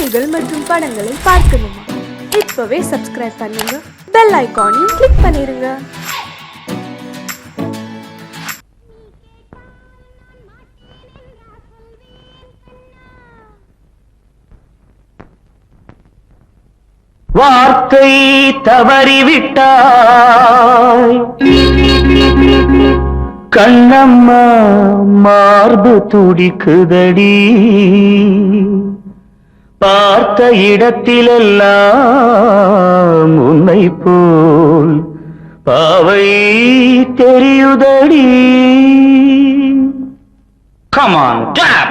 செய்திகள் மற்றும் படங்களை பார்க்கணுமா? இப்பவே சப்ஸ்கிரைப் பண்ணுங்க, பெல் ஐகானையும் கிளிக் பண்ணிருங்க. வார்த்தை தவறிவிட்டாய் கண்ணம்மா, மார்பு துடிக்குதடி. பார்த்த இடத்திலெல்லாம் உன்னை போல் பாவை தெரியுதடி. Come on, clap!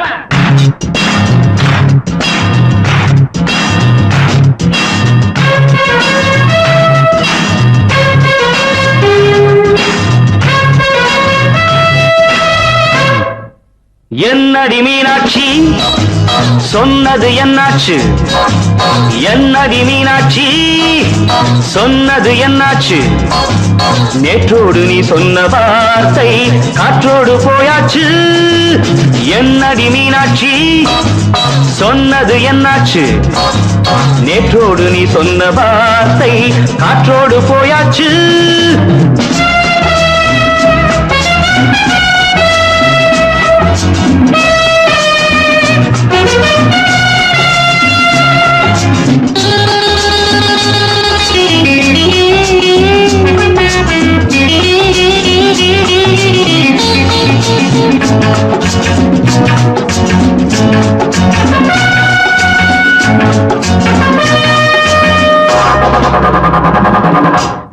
என்னடி மீனாட்சி, சொன்னது என்னாச்சு? என்னடி மீனாட்சி, சொன்னது என்னாச்சு? நேற்றோடு நீ சொன்ன வார்த்தை காற்றோடு போயாச்சு. என்னடி மீனாட்சி, சொன்னது என்னாச்சு? நேற்றோடு நீ சொன்ன வார்த்தை காற்றோடு போயாச்சு.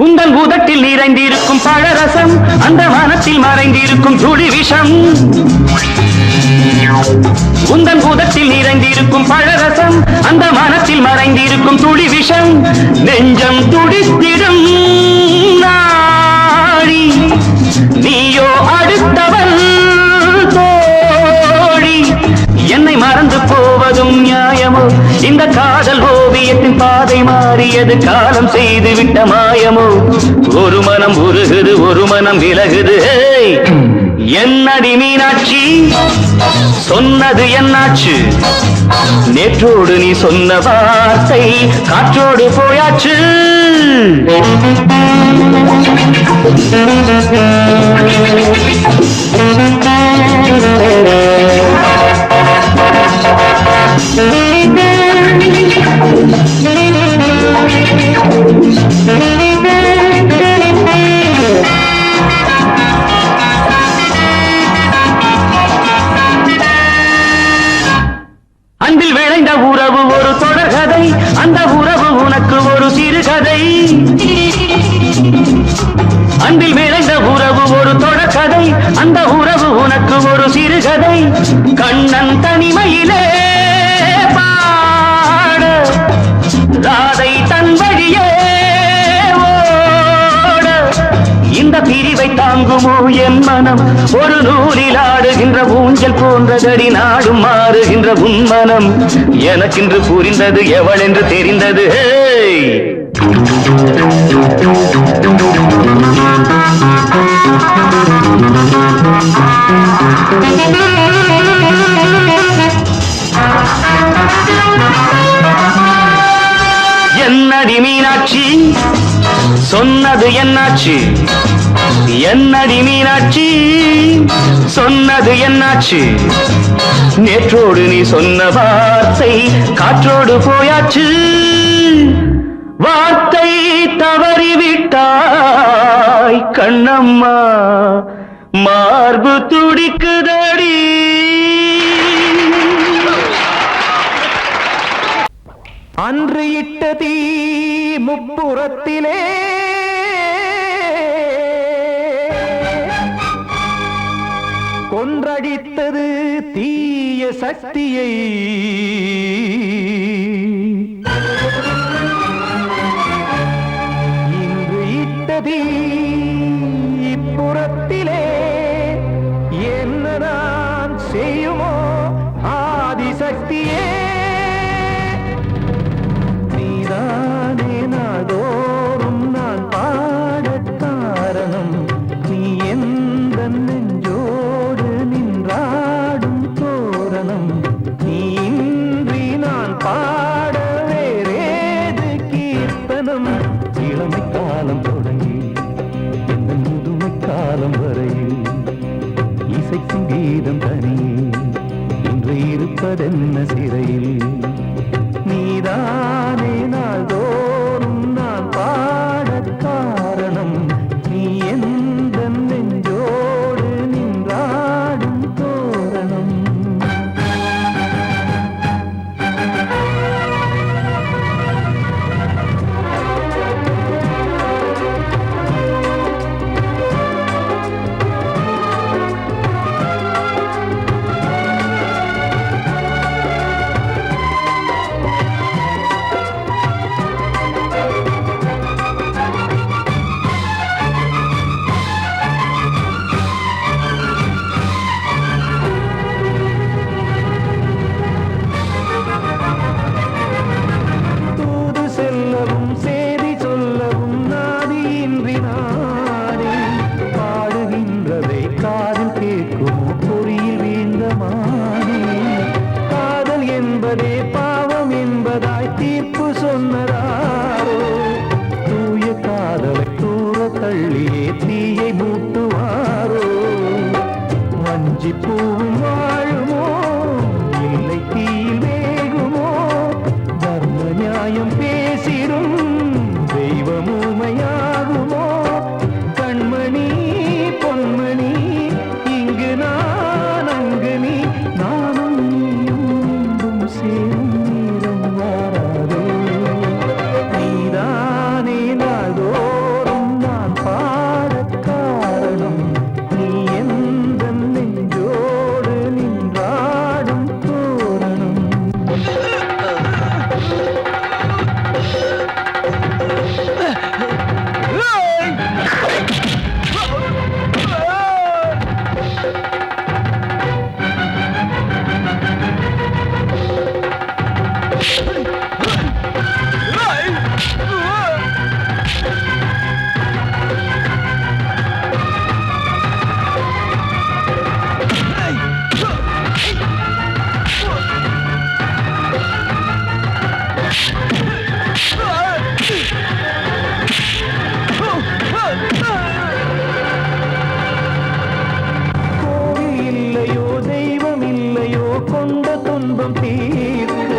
உந்தன் உதட்டில் நிறைந்திருக்கும் பழரசம், அந்த மனத்தில் மறைந்திருக்கும் துளி விஷம். உந்தன் உதட்டில் நிறைந்திருக்கும் பழரசம், அந்த மனத்தில் மறைந்திருக்கும் துளி விஷம். நெஞ்சம் துடித்திடும் நாடி, நீயோ அடுத்தவன் தோழி. என்னை மறந்து போவதும் நியாயமோ? இந்த காதல் ஓவியத்தின் பாதை மாறியது, காலம் செய்து விட்ட மாயமோ? ஒரு மனம் உருகுது, ஒரு மனம் விலகுது. என்னடி மீனாட்சி, சொன்னது என்னாச்சு? நேற்றோடு நீ சொன்ன வார்த்தை காற்றோடு போயாச்சு. அன்பில் விளைந்த உறவு ஒரு தொடர்கதை, அந்த உறவு உனக்கு ஒரு சிறுகதை. அன்பில் விளைந்த உறவு ஒரு தொடர்கதை, அந்த உறவு உனக்கு ஒரு சிறுகதை. கண்ணன் தனிமையிலே பாட, ராதை தன் வழியே ஓட. இந்த பிரிவை தாங்குமோ என் மனம்? ஒரு நூலில் ஆடுகின்ற ஊஞ்சல் போன்றதடி, நாடும் மாறுகின்ற உன்மனம். எனக்கென்று புரிந்தது எவள் என்று தெரிந்தது. என்னடி மீனாட்சி, சொன்னது என்னாச்சு? என்னடி மீனாட்சி, சொன்னது என்னாச்சு? நேற்றோடு நீ சொன்ன வார்த்தை காற்றோடு போயாச்சு. வார்த்தை தவறிவிட்டாய் கண்ணம்மா, மார்பு துடிக்குதடி. அன்று இட்ட தீ முப்புறத்திலே கொன்றடித்தது தீய சக்தியை. இன்று இட்ட தீ இப்புறத்திலே என்ன நான் செய்யுமோ ஆதிசக்தியே. நீதானே நாடோறும் நான் பாடக் காரணம், நீ எந்த நெஞ்சோடு நின்றாடும் தோரணம். நீ இன்றி இருப்பதென்ன சிறையில் நீதானே நாள்தோறும் நான் பாடக் காரணம் நீ எந்த நெஞ்சோடு நின்றாடும் தோரணம் தீர்ப்பு சொன்னதாரோ தூய காதலை தூர தள்ளியே தீயை மூட்டுவாரோ வஞ்சி பூவும் வாழுமோ இல்லை தீயில் வேகுமோ தர்ம நியாயம் பேசிடும் தெய்வமுமையாகுமோ கண்மணி பொன்மணி இங்கு நான் அங்கு நீ நானும் நீயும் மீண்டும் சேரும் கொண்ட துன்பம் தீர்க்க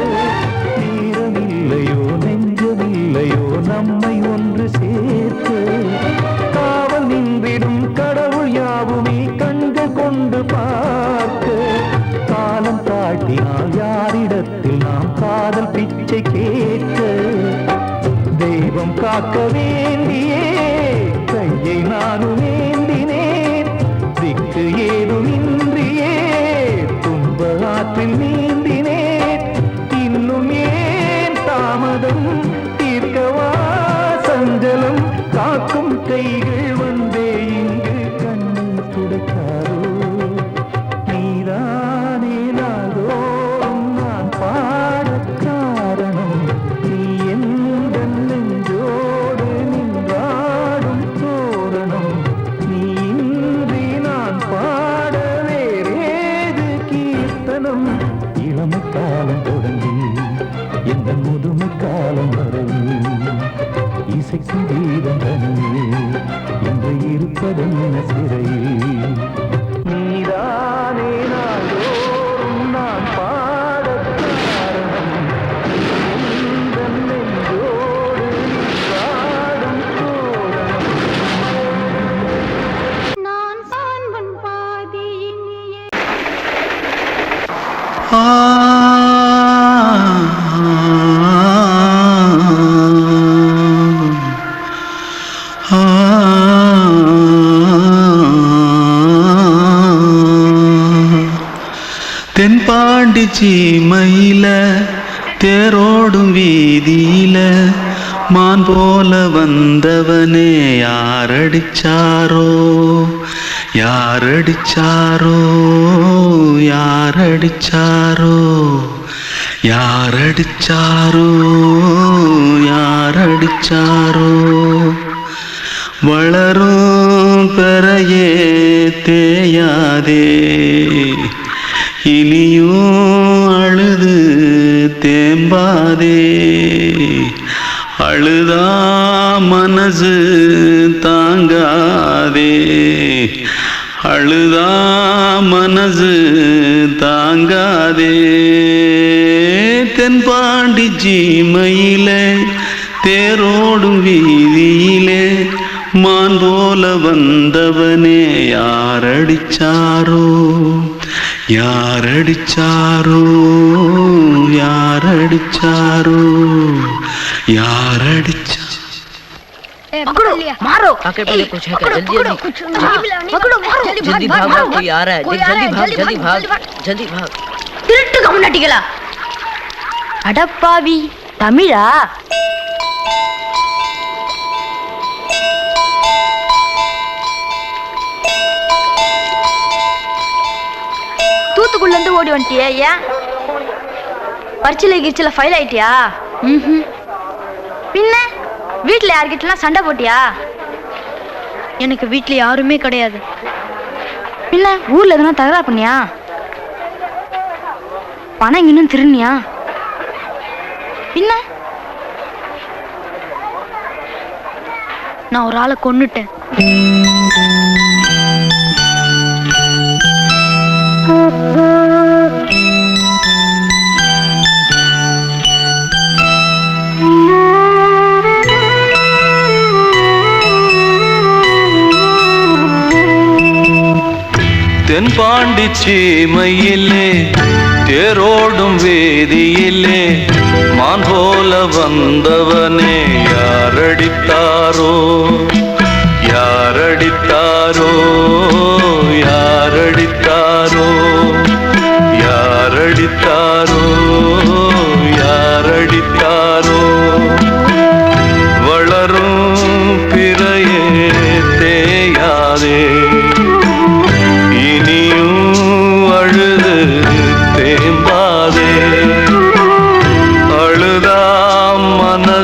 தீரமில்லையோ நெஞ்சமில்லையோ நம்மை ஒன்று சேர்க்க காவல் நின்றிடும் கடவுள் யாவுமே கண்கள் கொண்டு பார்க்க காலம் தாட்டினால் யாரிடத்தில் நாம் காதல் பிச்சை கேட்க தெய்வம் காக்க வேண்டியே கையை நானும் ஏந்தினேன் திக்கு ஏதுமின்றியே ஆற்றில் நீந்தினேன் இன்னும் ஏன் தாமதம் தீர்க்கவா சஞ்சலம் காக்கும் கைகள் வந்தே இங்கு கண்ணீர் துடைக்காரோ நீதானே நாள்தோறும் நான் பாடக் காரணம் நீ எந்த நெஞ்சோடு நின்றாடும் தோரணம் நீ இன்றி நான் பாட வேறேது கீர்த்தனம் இளமை காலம் தொடங்கி எந்த முதுமை காலம் வரையில் இசைக்கும் தீபம் தனியே என்று இருப்பதென்ன சிறையில் நீதானே நாள்தோறும் நான் பாடக் காரணம் எந்த நெஞ்சோடு நின்றாடும் தோரணம் நான் சான்பன் பாதி இனியே தென்பாண்டி சீமையில தேரோடும் வீதியில மான் போல வந்தவனே யாரடிச்சாரோ யாரடிச்சாரோ யாரடிச்சாரோ யாரடிச்சாரோ யாரடிச்சாரோ வளரும் பெறையே தேயாதே இனியும் அழுது தேம்பாதே அழுதா மனசு தாங்காதே அழுதா மனசு தாங்காதே தென்பாண்டி ஜீமையிலே தேரோடும் வீதியிலே மான் போல வந்தவனே யாரடிச்சாரோ யாரடிச்சாரோ யாரடிச்சாரோ யாரடிச்சா पकड़ो मारो आके पहले कुछ है क्या जल्दी पकड़ो मारो जल्दी भाग भाग कोई आ रहा है जल्दी भाग திருட்டு கம்யூனிட்டிகளா அடப்பாவி தமிழா தூத்துக்குள்ள இருந்து ஓடி வந்துட்டியா ஏன் பரிச்சையில கிரிச்சில ஃபைல் ஆயிட்டியா பின்ன வீட்டுல யார்கிட்டலாம் சண்டை போட்டியா எனக்கு வீட்டுல யாருமே கிடையாது பின்ன ஊர்ல எதுனா தகராறு பண்ணியா பணம் இன்னும் திருநியா பின்ன நான் ஒரு ஆளை கொன்னுட்டேன் தென்பாண்டி சீமையிலே தேரோடும் வேதியிலே மான் போல வந்தவனே யாரடித்தாரோ யாரடித்தாரோ யாரடித்தாரோ யாரடித்தாரோ யாரடித்தாரோ வளரும் பிறையே தேயாதே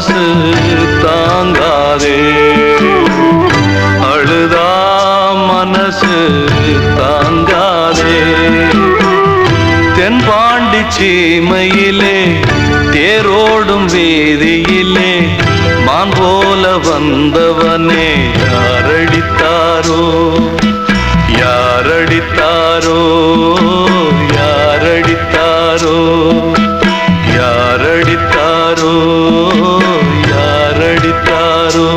மனசு தாங்காதே அழுதா மனசு தாங்காதே தென்பாண்டி சீமையிலே தேரோடும் வேதியிலே மான் போல வந்தவனே யாரடித்தாரோ யாரடித்தாரோ யாரடித்தாரோ யாரடித்தாரோ யாரடித்தாரோ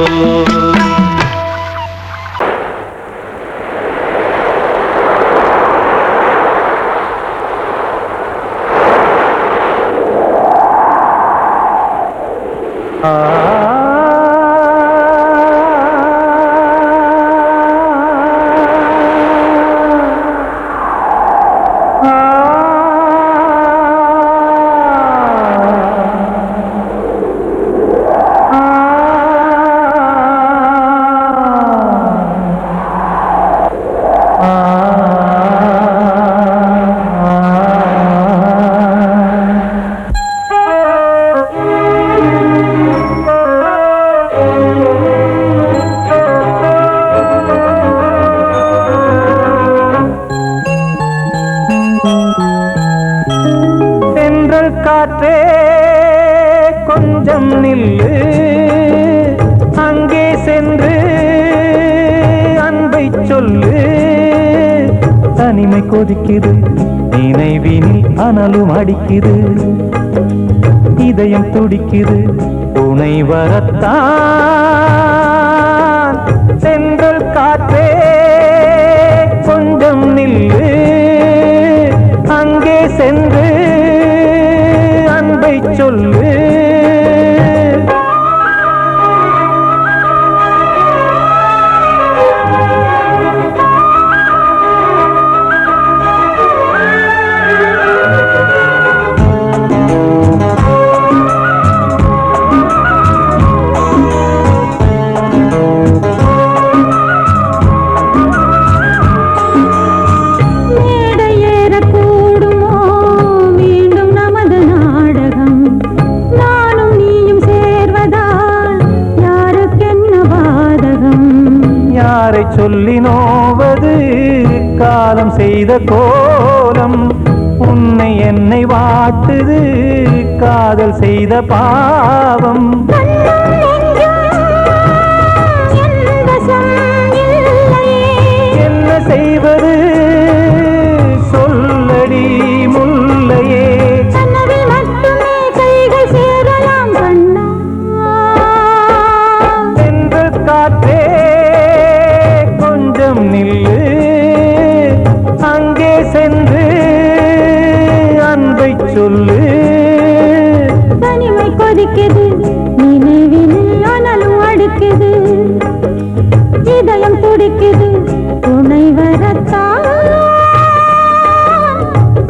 காற்றே கொஞ்சம் நில்லு அங்கே சென்று அன்பை சொல்லு தனிமை கொதிக்குது நினைவினில் அனலும் அடிக்குது இதயம் துடிக்குது துணை வரத்தான் சென்றல் காற்றே கொஞ்சம் நில்லு அங்கே சென்று அன்பை சொல்லு சொல்லி நோவது காலம் செய்த கோலம் உன்னை என்னை வாட்டுது காதல் செய்த பாவம் என்ன செய்வது சொல்லடி முல்லையே கொதிக்குது நினைவினில் அனலும் அடிக்குது இதயம் துடிக்குது துணை வரத்தான்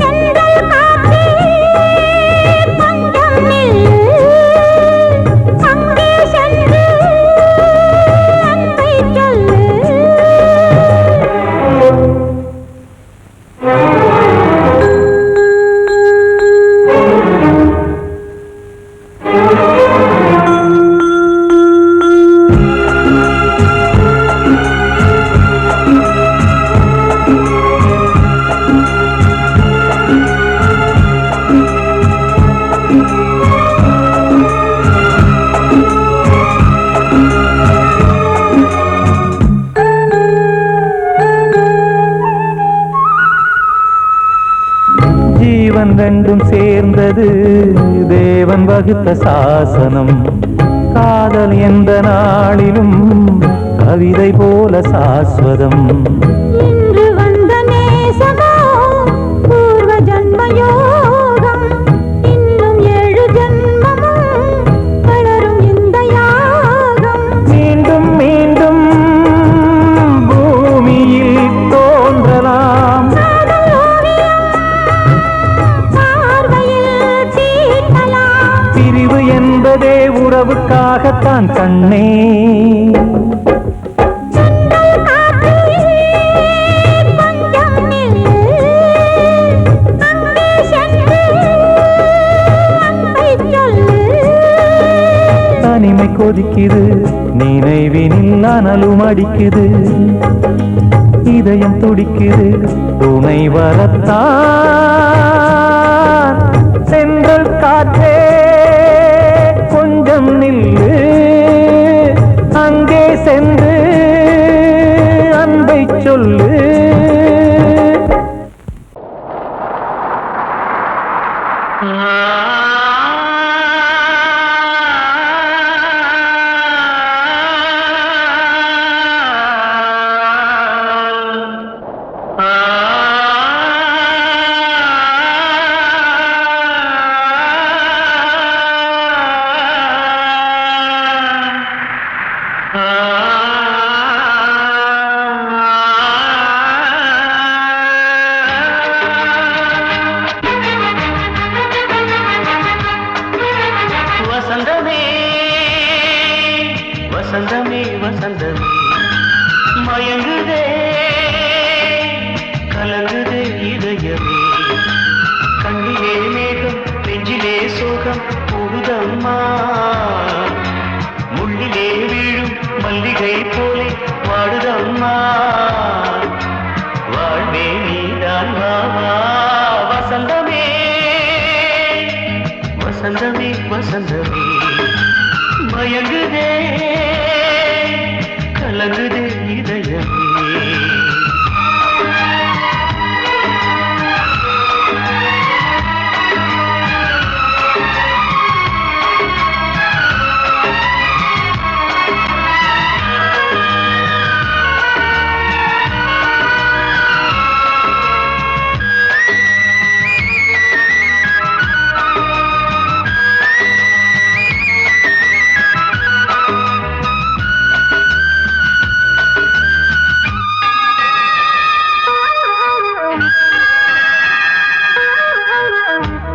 தென்றல் காற்றே கொஞ்சம் நில்லு அங்கே சென்று அன்பை சொல்லு ஜீவன் ரெண்டும் சேர்ந்தது தேவன் வகுத்த சாசனம் காதல் எந்த நாளிலும் கவிதை போல சாஸ்வதம் இன்று வந்த நேசமோ பூர்வ ஜன்ம யோகம் இன்னும் 7 ஜன்மமும் வளரும் இந்த யாகம் மீண்டும் மீண்டும் பூமியில் தோன்றலாம் காதல் ஓவியம் பார்வையில் தீட்டலாம் பிரிவு என்பதே உறவுக்காகத்தான் கண்ணே தென்றல் காற்றே கொஞ்சம் நில்லு அங்கே சென்று அன்பை சொல்லு தனிமை கொதிக்குது நினைவினில் அனலும் அடிக்குது இதயம் துடிக்குது துணை வரத்தான் சென்றல் காற்றே கொஞ்சம் நில்லு அங்கே சென்று அன்பை சொல்லு வசந்தமே வசந்தமே வசந்தமே மயங்குதே கலங்குதே இதயமே கண்ணிலே மேகம் நெஞ்சிலே சோகம் கூடுதம்மா முள்ளிலே வீழும் மல்லிகை போலே வாடுதம்மா வாழ்வே நீதான் வாவா வசந்தமே வசந்தமே வசந்தமே மயங்குதே கலங்குதே இதயமே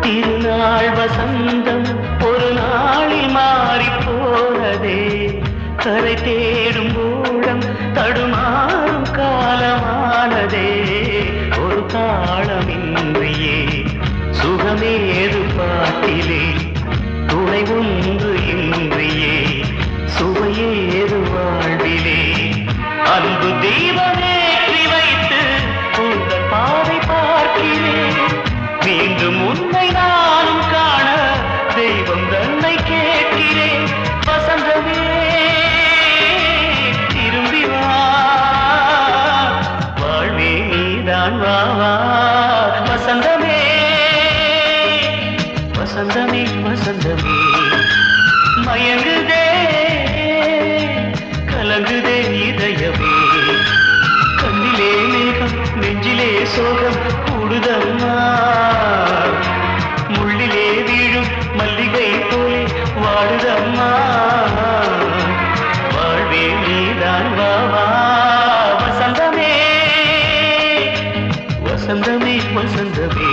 திருநாள் வசந்தம் ஒரு நாளில் மாறி போனதே கரை தேடும் ஊழம் தடுமாறும் காலமானதே ஒரு தாளமின்றியே சுகமேது பாட்டிலே துணை ஒன்று இன்றியே சுவையேது வாழ்விலே அன்பு தீபமேற்றி வைத்து உங்கள் பாதை பார்க்கிறேன் மீண்டும் உன்னை நானும் காண தெய்வம் தன்னை கேட்கிறேன் வசந்தமே திரும்பி வா வாழ்வே நீதான் வா வா வசந்தமே வசந்தமே வசந்தமே மயங்குதே கலங்குதே இதயமே கண்ணிலே மேகம் நெஞ்சிலே சோகம் கூடுதம்மா முள்ளிலே வீழும் மல்லிகை போலே வருதம்மா வாழ்வே நீதான் வாவா வசந்தமே வசந்தமே வசந்தமே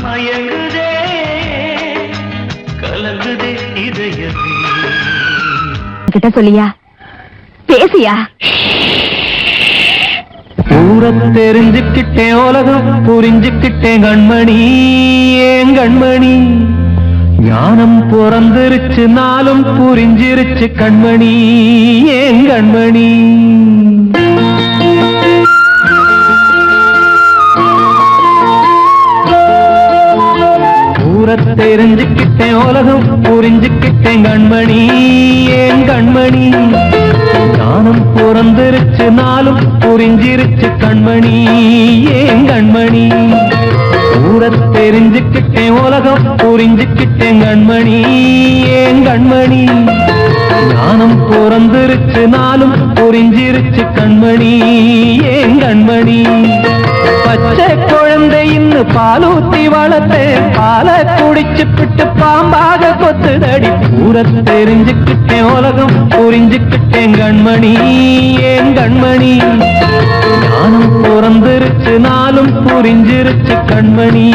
மயங்குதே கலங்குதே இதயமே கிட்ட சொல்லியா பேசியா ஊர தெரிஞ்சுக்கிட்டேன் உலகம் புரிஞ்சுக்கிட்டேன் கண்மணி ஏன் கண்மணி ஞானம் பிறந்திருச்சு நாளும் புரிஞ்சிருச்சு கண்மணி ஏன் கண்மணி ஊர தெரிஞ்சுக்கிட்டேன் உலகம் புரிஞ்சுக்கிட்டேன் கண்மணி ஏன் கண்மணி ஞானம் பிறந்திருச்சு நாளும் புரிஞ்சிருச்சு கண்மணி ஏன் கண்மணி ஊர தெரிஞ்சுக்கிட்டேன் உலகம் புரிஞ்சுக்கிட்டேன் கண்மணி ஏன் கண்மணி ஞானம் பிறந்திருச்சு நாளும் புரிஞ்சிருச்சு கண்மணி ஏன் கண்மணி பச்சை குழந்தை இன்னும் பாலூத்தி வளர்த்தேன் பாலை குடிச்சு பிட்டு பாம்பாக கொத்துதடி ஊர தெரிஞ்சுக்கிட்டேன் உலகம் புரிஞ்சுக்கிட்டேன் கண்மணி ஏன் கண்மணி ஞானம் பிறந்திருச்சு நாளும் புரிஞ்சிருச்சு கண்மணி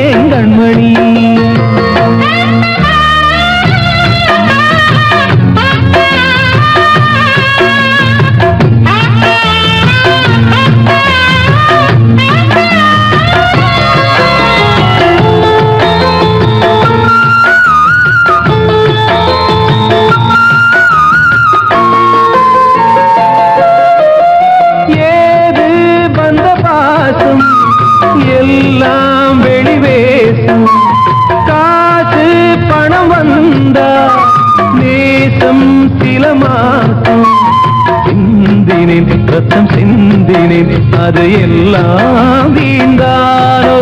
ஏன் கண்மணி எல்லாம் வெளிவேசம் காசு பணம் வந்தா நேசம் சில மாசம் சிந்தினேன் ரத்தம் சிந்தினேன் அது எல்லாம் வீந்தாரோ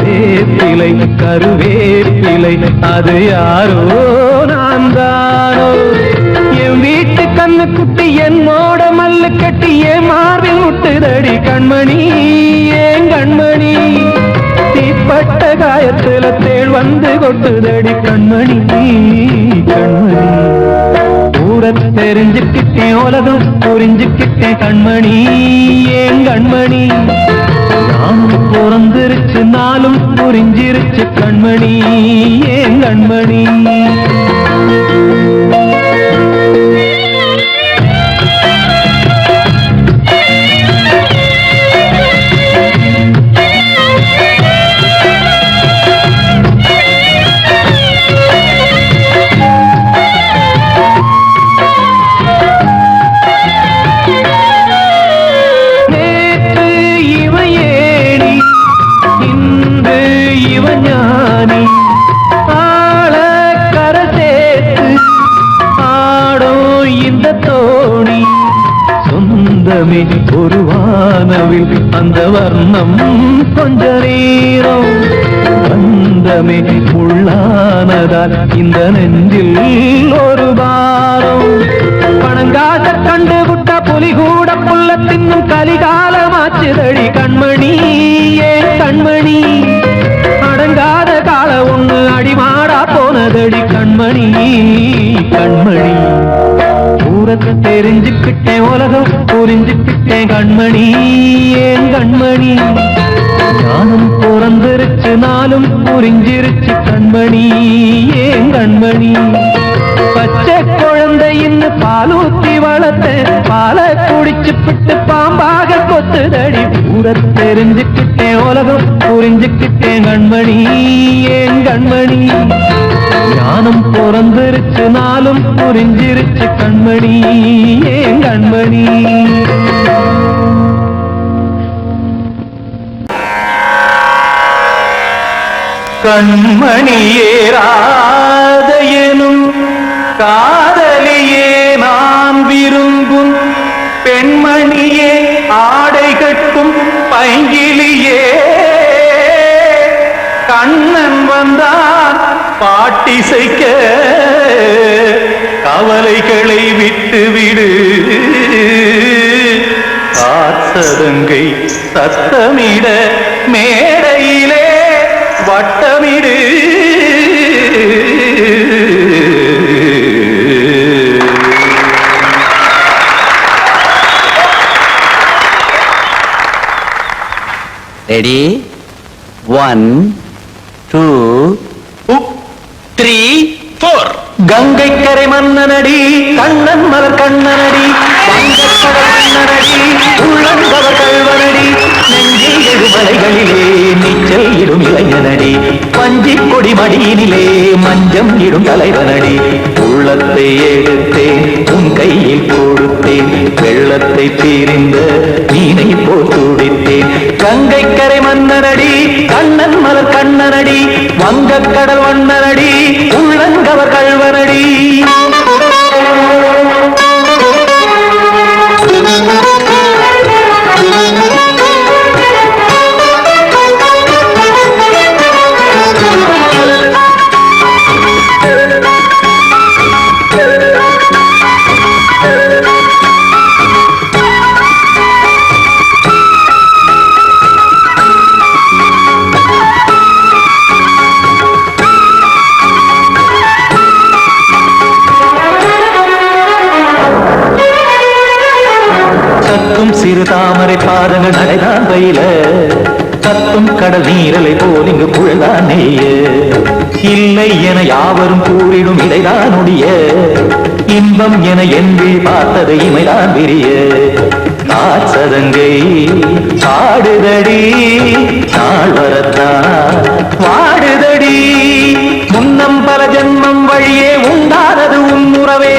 வேப்பிலை கருவேப்பிலை அது யாரோ நான் தானோ என் வீட்டு கண்ணு குட்டி என்னோட மல்லு கட்டி என் மார்பில் முட்டுதடி கண்மணி ஏன் கண்மணி தீப்பட்ட காயத்துல தேள் வந்து கொட்டுதடி கண்மணி கண்மணி ஊர தெரிஞ்சுக்கிட்டேன் உலகம் புரிஞ்சுக்கிட்டேன் கண்மணி ஏன் கண்மணி நானும் பிறந்திருச்சு நாளும் புரிஞ்சிருச்சு கண்மணி ஏன் கண்மணி ஒரு வானவில் அந்த வர்ணம் கொஞ்ச நேரம் பந்தமே உள்ளானதால் இந்த நெஞ்சில் ஒரு பாரம் பணங்காச கண்டு விட்ட புலி கூட புல்ல தின்னும் கலிகாலமாச்சுதடி கண்மணி ஏன் கண்மணி அடங்காத கால ஒண்ணு அடிமாடா போனதடி கண்மணி கண்மணி ஊரத்தை தெரிஞ்சுக்கிட்டேன் உலகம் புரிஞ்சுக்கிட்டேன் கண்மணி ஏன் கண்மணி ஞானம் பிறந்திருச்சு நாளும் புரிஞ்சிருச்சு கண்மணி ஏன் கண்மணி பச்சை குழந்தை இன்னும் பாலூத்தி வளர்த்தேன் பாலை குடிச்சு பிட்டு பாம்பாக கொத்துதடி ஊர தெரிஞ்சுக்கிட்டேன் உலகம் புரிஞ்சுக்கிட்டேன் கண்மணி ஏன் கண்மணி ஞானம் பிறந்திருச்சு நாளும் புரிஞ்சிருச்சு கண்மணி ஏன் கண்மணி கண்மணியேராத எனும் காதலியே நான் விரும்பும் பெண்மணியே ஆடை கட்டும் பைங்கிலியே கண்ணன் வந்தான் பாட்டிசைக்க கவலைகளை விட்டுவிடு காத்ததங்கை சத்தமிட மேடையிலே வட்டமிடு ரெடி 1 2 3 4 கங்கை கரை மன்னனடி கண்ணன் மலர் கண்ணனடி வங்கக்கடல் மன்னனடி உள்ளங்கவர் கல்வனடி நெஞ்சில் எழுமலைகளிலே நீச்சல் இடும் இளைஞனடி பஞ்சி கொடி மடியினிலே மஞ்சம் இடும் தலைவனடி உள்ளத்தை எடுத்தேன் உன் கையில் கொடுத்தேன் வெள்ளத்தை பிரிந்த மீனை போல் துடித்தேன் கங்கை கரை மன்னனடி கண்ணன் மலர் கண்ணனடி வங்கக்கடல் வண்ணனடி உள்ளங்கவர் கல்வனடி சிறு தாமரை பாதங்கள் நடைதான் பயில கத்தும் கடல் நீரலை போல் இங்கு புழதான் நெய்ய இல்லை என யாவரும் கூறிடும் இடைதான் உடைய இன்பம் என என்று பார்த்தது இமைதான் விரிய காசதங்கை பாடுதடி நாள் வரத்தான் வாடுதடி முன்னம் பல ஜென்மம் வழியே உண்டானது உன் உறவே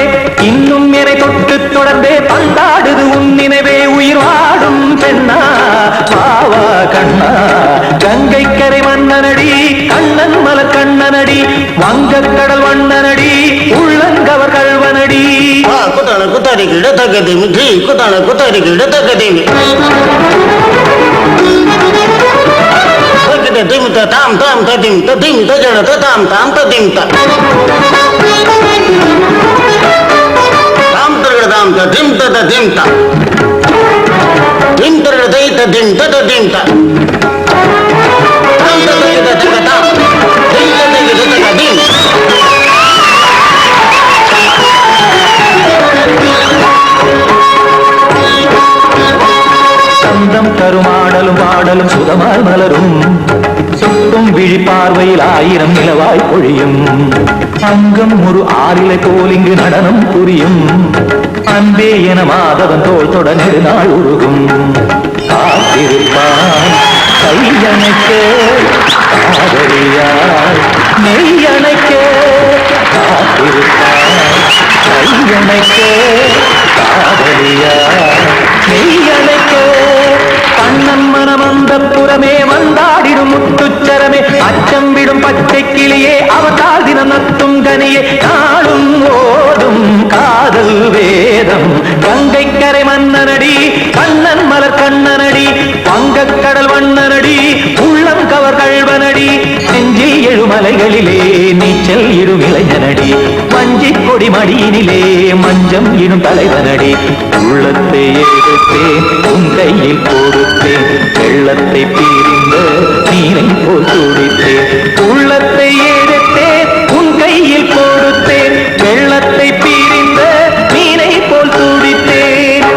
இன்னும் என்னை தொட்டு தொடர்ந்தே பந்தாடுது உன் நினைவே உயிர் வாடும் பெண்ணா பாவா கண்ணா கங்கை கரை மன்னனடி கண்ணன் மலர் கண்ணனடி வங்கக்கடல் வண்ணனடி உள்ளங்கவர் கல்வனடி குத்தான குத்தாரி கிட தகதிமி ஜி குத்தான குத்தாரி கிட தகதிமி திமித தாம் தாம் ததிம் ததிம் தஜன தாம் தாம் ததிம் தாம் தரட தாம் ததிம் ததிம் திம் தரட தை ததிம் ததிம் தாம் தரட தகதாம் திம் தரட தகதிம் சந்தம் கருமாடலும் பாடலும் சுதமால் மலரும் சொட்டும் விழி பார்வையில் ஆயிரம் நிலவாய் பொழியும் அங்கம் ஒரு ஆறிலை போல் இங்கு நடனம் புரியும் அன்பே என மாதவன் தோள் தொட நெடுநாள் உருகும் காத்திருப்பான் கையணைக்க காதலியார் மெய்யணைக்க காத்திருப்பான் கையணைக்க காதலியார் மெய்யணைக்க கண்ணன் மனம் அந்த புறமே வந்தாடிடும் முத்துச்சரமே அச்சம் விடும் பச்சை கிளியே அவதால் தினம் நத்தும் கனியே நாளும் ஓடும் காதல் வேதம் கங்கை கரை மன்னனடி கண்ணன் மலர் கண்ணனடி வங்கக்கடல் வண்ணனடி உள்ளம் கவர் கல்வனடி நெஞ்சில் எழுமலைகளிலே நீச்சல் இடும் இளைஞனடி வஞ்சி கொடி மடியினிலே மஞ்சம் இடும் தலைவனடி உள்ளத்தை எடுத்தேன் உன் கையில் கொடுத்தேன் வெள்ளத்தை பிரிந்த நீரை போல் துடித்தேன் உள்ளத்தை எடுத்தேன் உன் கையில் கொடுத்தேன் வெள்ளத்தை பிரிந்த நீரை போல் துடித்தேன்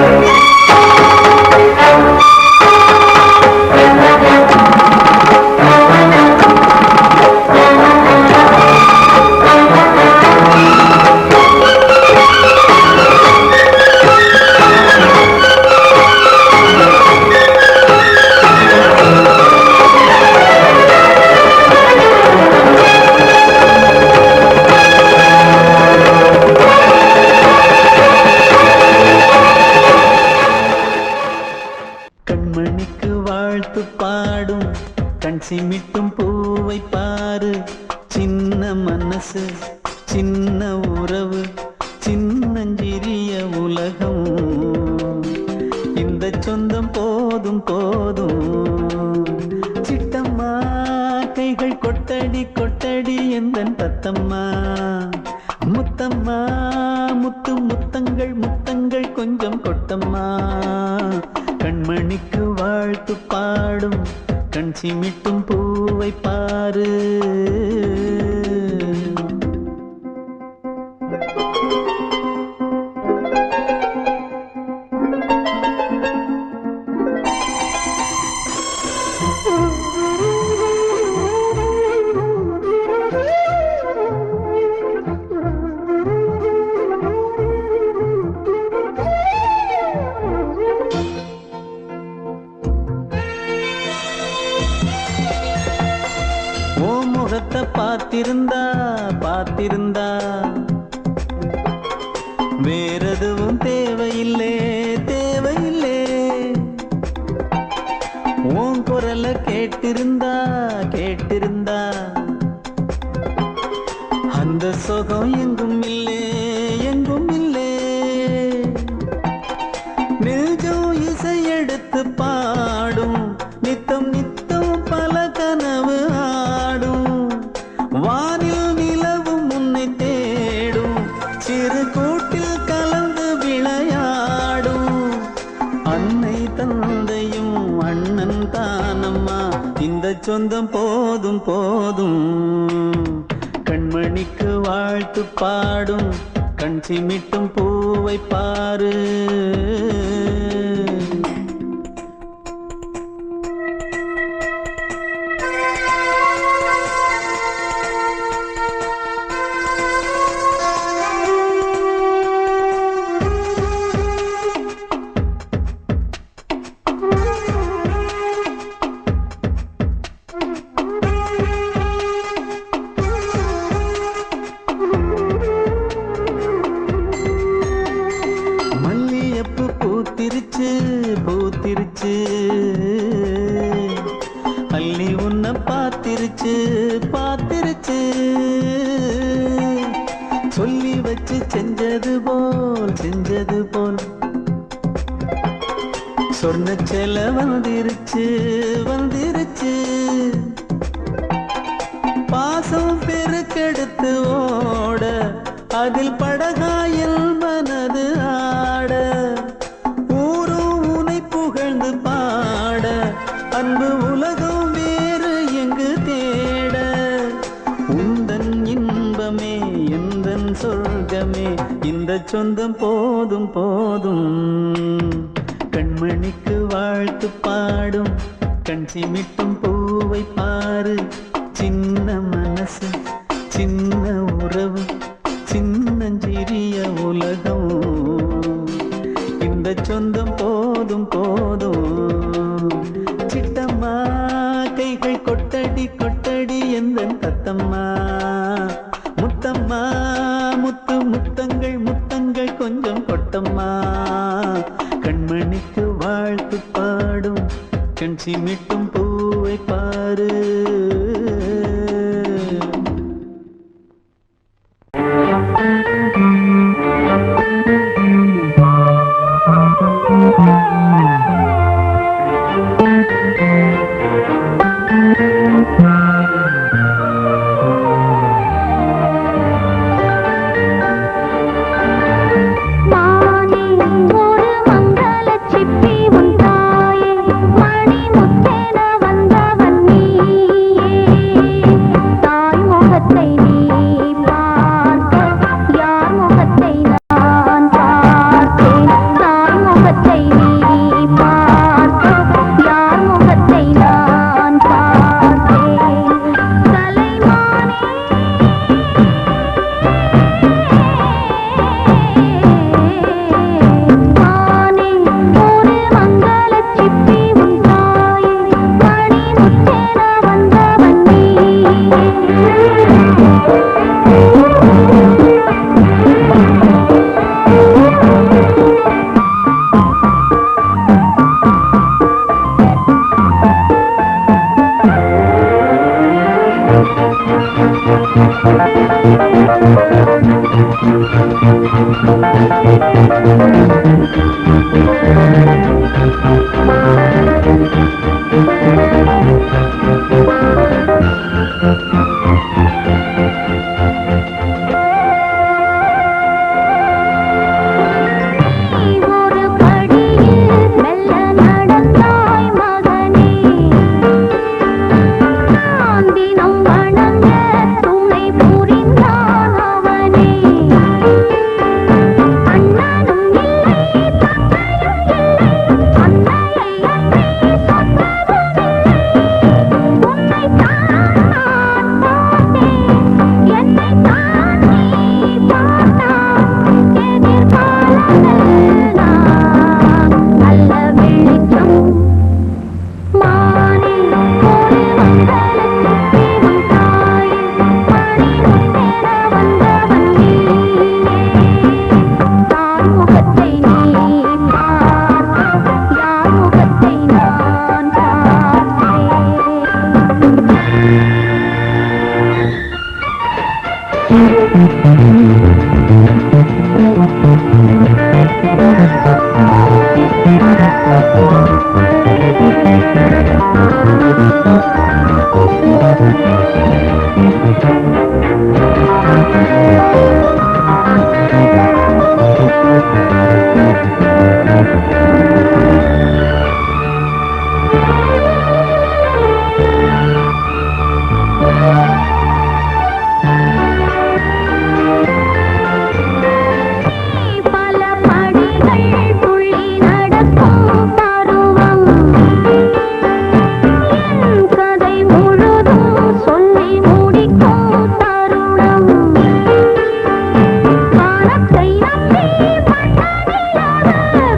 கண்மணிக்கு வாழ்த்து பாடும் கண் சிமிட்டும் பூவை பாரு சின்ன மனசு சின்ன உறவு சின்னஞ்சிறிய உலகம் இந்த சொந்தம் போதும் போதும் சிட்டம்மா கைகள் கொட்டடி கொட்டடி எந்தன் தத்தம்மா முத்தம்மா முத்து முத்தங்கள் முத்தங்கள் கொஞ்சம் கொட்டம்மா கண்மணிக்கு வாழ்த்து பாடும் கண் சிமிட்டும் பூவை பாரு இருந்தா வேறெதுவும் தேவையில்லை தேவையில்லை. உன் குரல கேட்டிருந்தா கேட்டிருந்தா அந்த சுகம் எங்கும் இல்லை எங்கும் இல்லை. நெஞ்சம் இசை எடுத்து பாடும் நித்தம் நித்தம் பல கனவு ஆடும். வானில் நிலவும் உன்னை தேடும் சிறு கூட்டில் கலந்து விளையாடும். அன்னை தந்தையும் அண்ணன் தானம்மா இந்த சொந்தம் போதும் போதும். கண்மணிக்கு வாழ்த்து பாடும் கண் சிமிட்டும் பூவை பாரு. பூத்திருச்சு பூத்திருச்சு அள்ளி உன்னை பார்த்திருச்சு பார்த்திருச்சு. சொல்லி வச்சு செஞ்சது போல் சொன்ன செல வந்துருச்சு வந்துருச்சு. பாசம் பெருக்கெடுத்து ஓட அதில் படகாயில் மனது ஆட. ஊரும் உனை புகழ்ந்து பாட அன்பு உலகம் வேறு எங்கு தேட. உந்தன் இன்பமே எந்தன் சொர்க்கமே இந்த சொந்தம் போதும் போதும். கண்மணிக்கு வாழ்த்து பாடும் கண் சிமிட்டும் பூவை பாரு. சின்ன மனசு சின்ன உறவு சின்னஞ்சிறிய உலகம் இந்த சொந்தம் போதும் போதும். சிட்டம்மா கைகள் கொட்டடி கொட்டடி எந்தன் தத்தம்மா. முத்தம்மா முத்து முத்தங்கள் முத்தங்கள் கொஞ்சம் கொட்டம்மா. கண்மணிக்கு வாழ்த்து பாடும் கண் சிமிட்டும் பூவை பாரு. அண்ணனும் இல்லை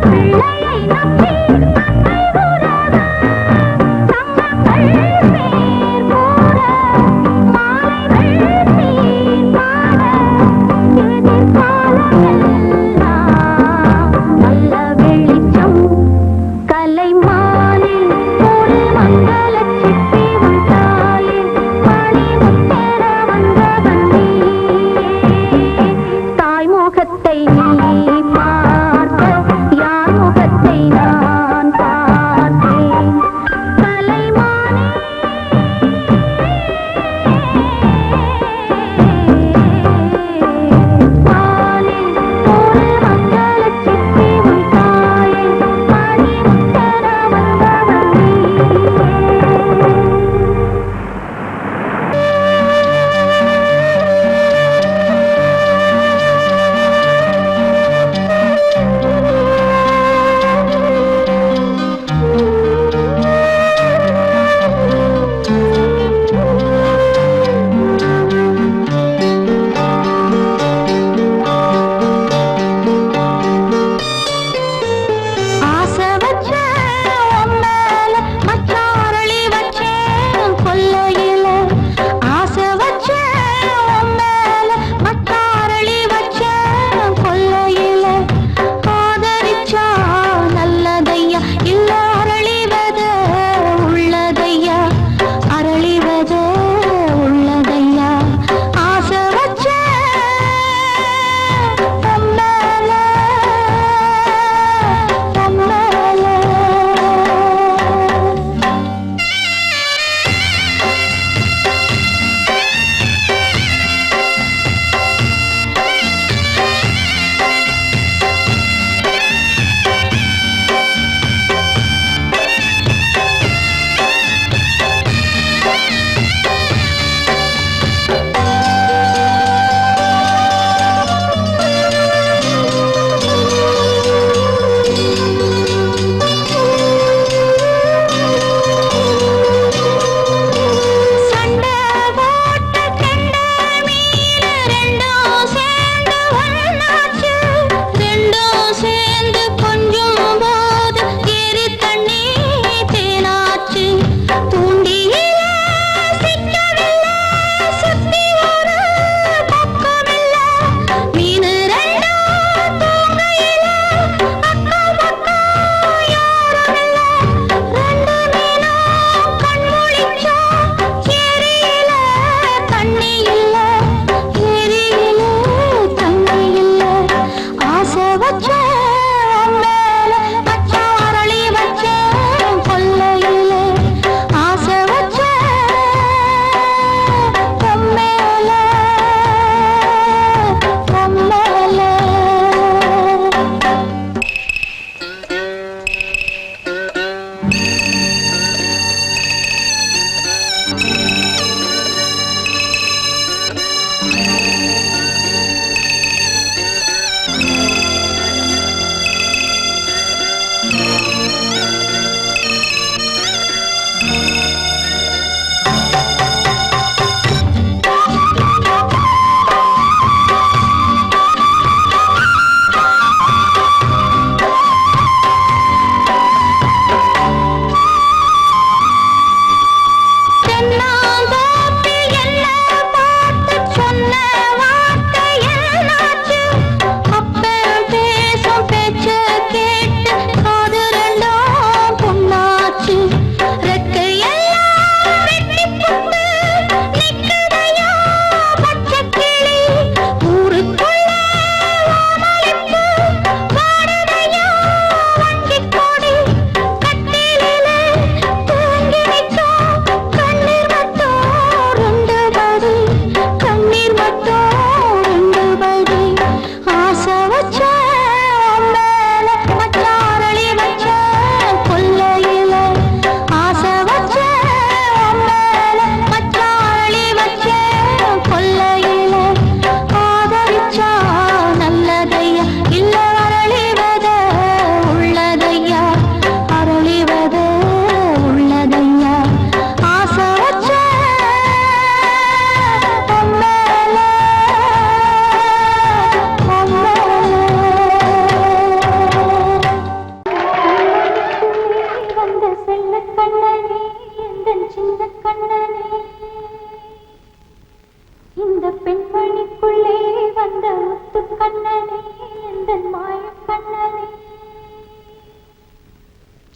பிள்ளையை நம்பி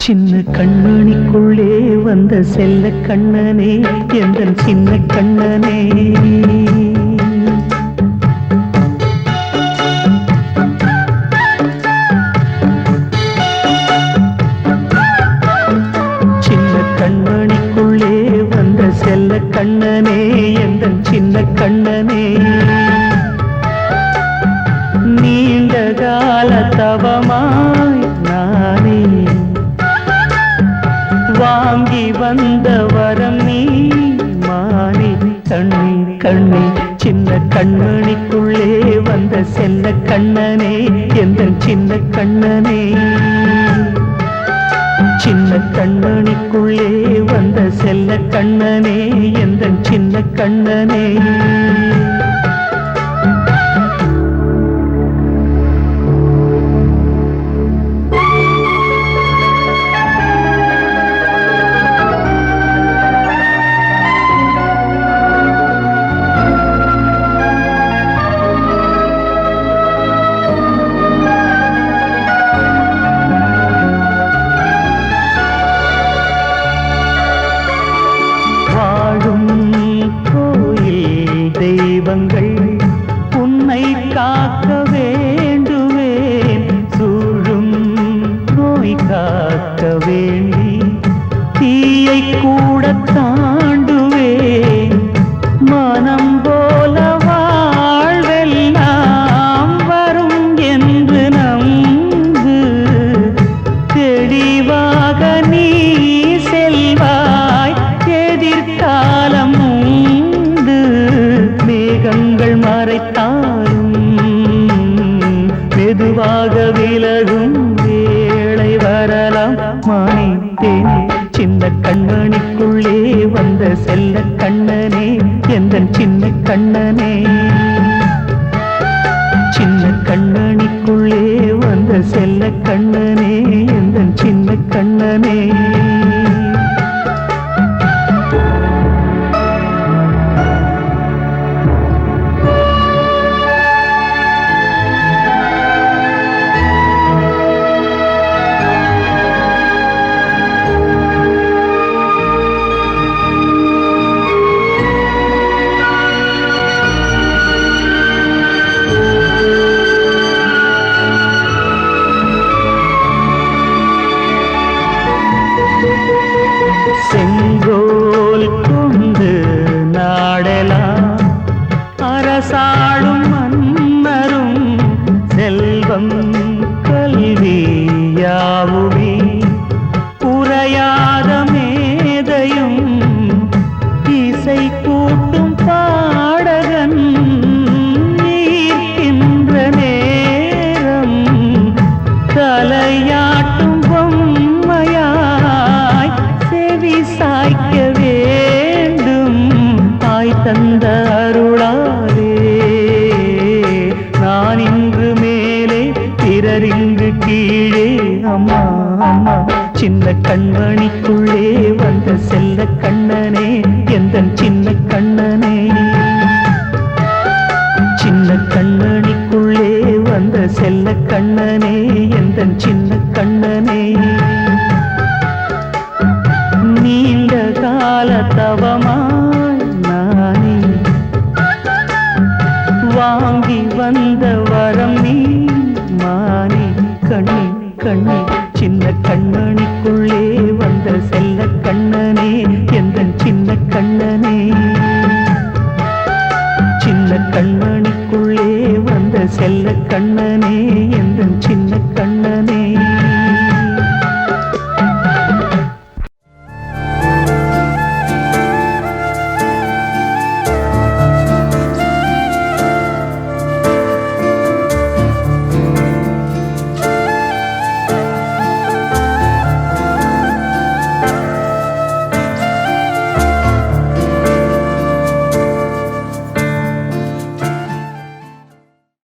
சின்ன கண்மணிக்குள்ளே வந்த செல்ல கண்ணனே எந்தன் சின்ன கண்ணனே சின்ன கண்மணிக்குள்ளே வந்த செல்ல கண்ணனே எந்தன் சின்ன கண்ணனே நீண்ட கால தவமாய் நானே வாங்கி வந்த வரம் நீ மானே கண்ணே கண்ணே சின்ன கண்மணிக்குள்ளே வந்த செல்ல கண்ணனே எந்தன் சின்ன கண்ணனே சின்ன கண்மணிக்குள்ளே வந்த செல்ல கண்ணனே எந்தன் சின்ன கண்ணனே உன்னை காக்க வேண்டுவேன் சூழும் நோய் காக்க வேண்டி தீயை கூட தாண்டுவேன் மனம் போல வாழ்வெல்லாம் வரும் என்று நம்பு தெளிவாக நீ செல்வாய் எதிர்காலம் மேகங்கள் மறைத்தாலும் மெதுவாக விலகும் வேளை வரலாம் மானே தேனே சின்ன கண்மணிக்குள்ளே வந்த செல்ல கண்ணனே எந்தன் சின்ன கண்ணனே சின்ன கண்மணிக்குள்ளே வந்த செல்ல கண்ணனே எந்தன் சின்ன கண்ணனே செங்கோல் கொண்டு நாடலாம் அரசாளும் மன்னரும் செல்வம் கல்வியாவுமே உரையாத மேதையும் இசை கூட்டும் பாடகன் ஈர்க்கின்ற நேரம் தலையாட்டும் பொம்மையாய் செவி சாய்க்க வேண்டும் தாய் தந்த அருளாலே நான் இன்று மேலே பிறர் இங்கு கீழே அம்மா அம்மா சின்ன கண்மணிக்குள்ளே வந்த செல்ல கண்ணனே எந்தன் சின்ன கண்ணனே சின்ன கண்மணிக்குள்ளே வந்த செல்ல கண்ணனே எந்தன் சின்ன கண்ணனே நீண்ட கால தவமாய் நானே வாங்கி வந்த வரம் நீ மானே கண்ணே கண்ணே சின்ன கண்மணிக்குள்ளே வந்த செல்ல கண்ணனே எந்தன் சின்ன கண்ணனே சின்ன கண்மணிக்குள்ளே வந்த செல்ல கண்ணனே